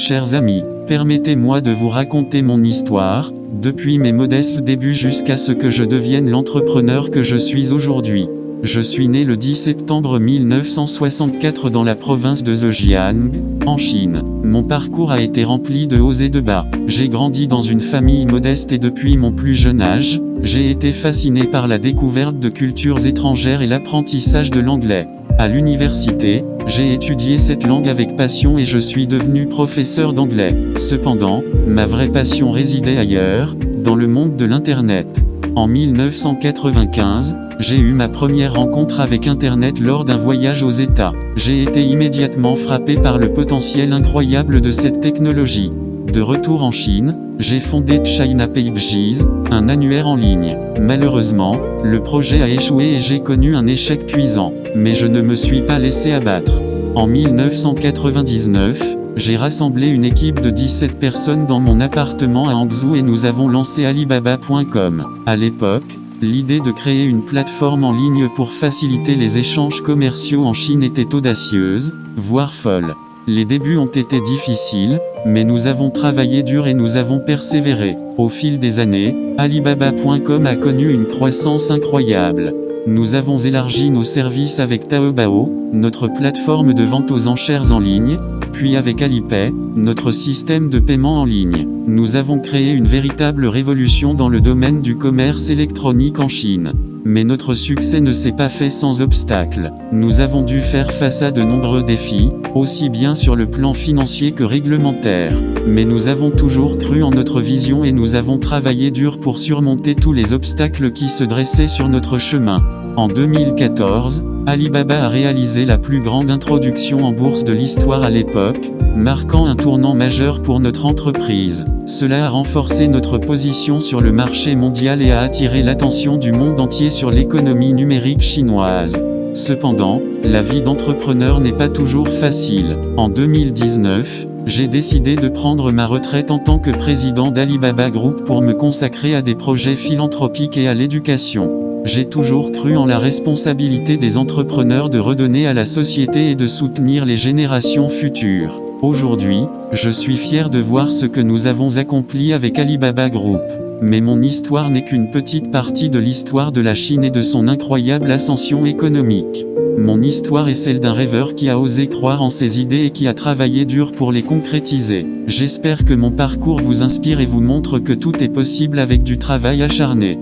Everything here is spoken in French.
Chers amis, permettez-moi de vous raconter mon histoire, depuis mes modestes débuts jusqu'à ce que je devienne l'entrepreneur que je suis aujourd'hui. Je suis né le 10 septembre 1964 dans la province de Zhejiang, en Chine. Mon parcours a été rempli de hauts et de bas. J'ai grandi dans une famille modeste et depuis mon plus jeune âge, j'ai été fasciné par la découverte de cultures étrangères et l'apprentissage de l'anglais. À l'université, j'ai étudié cette langue avec passion et je suis devenu professeur d'anglais. Cependant, ma vraie passion résidait ailleurs, dans le monde de l'Internet. En 1995, j'ai eu ma première rencontre avec Internet lors d'un voyage aux États. J'ai été immédiatement frappé par le potentiel incroyable de cette technologie. De retour en Chine, j'ai fondé China Pages, un annuaire en ligne. Malheureusement, le projet a échoué et j'ai connu un échec cuisant. Mais je ne me suis pas laissé abattre. En 1999, j'ai rassemblé une équipe de 17 personnes dans mon appartement à Hangzhou et nous avons lancé Alibaba.com. À l'époque, l'idée de créer une plateforme en ligne pour faciliter les échanges commerciaux en Chine était audacieuse, voire folle. Les débuts ont été difficiles, mais nous avons travaillé dur et nous avons persévéré. Au fil des années, Alibaba.com a connu une croissance incroyable. Nous avons élargi nos services avec Taobao, notre plateforme de vente aux enchères en ligne, puis avec Alipay, notre système de paiement en ligne. Nous avons créé une véritable révolution dans le domaine du commerce électronique en Chine. Mais notre succès ne s'est pas fait sans obstacles. Nous avons dû faire face à de nombreux défis, aussi bien sur le plan financier que réglementaire. Mais nous avons toujours cru en notre vision et nous avons travaillé dur pour surmonter tous les obstacles qui se dressaient sur notre chemin. En 2014, Alibaba a réalisé la plus grande introduction en bourse de l'histoire à l'époque, marquant un tournant majeur pour notre entreprise. Cela a renforcé notre position sur le marché mondial et a attiré l'attention du monde entier sur l'économie numérique chinoise. Cependant, la vie d'entrepreneur n'est pas toujours facile. En 2019, j'ai décidé de prendre ma retraite en tant que président d'Alibaba Group pour me consacrer à des projets philanthropiques et à l'éducation. J'ai toujours cru en la responsabilité des entrepreneurs de redonner à la société et de soutenir les générations futures. Aujourd'hui, je suis fier de voir ce que nous avons accompli avec Alibaba Group. Mais mon histoire n'est qu'une petite partie de l'histoire de la Chine et de son incroyable ascension économique. Mon histoire est celle d'un rêveur qui a osé croire en ses idées et qui a travaillé dur pour les concrétiser. J'espère que mon parcours vous inspire et vous montre que tout est possible avec du travail acharné.